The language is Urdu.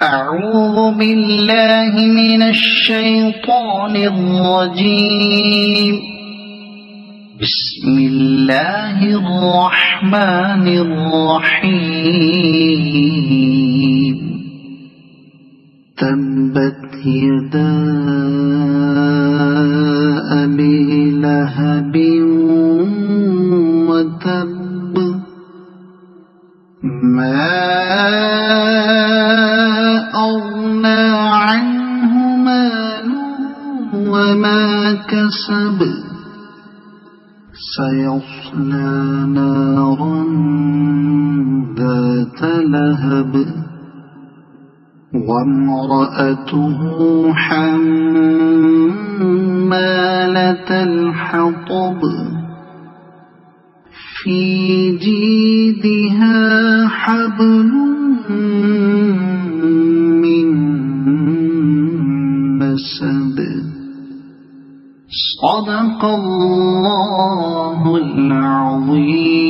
أعوذ بالله من الشيطان الرجيم. بسم الله الرحمن الرحيم. تبت يدا أبي لهب وتب ما أغنى عنه ماله وما كسب سيصلى نارا ذات لهب وامرأته حمالة الحطب في جيدها حبل من مسد. صدق الله العظيم.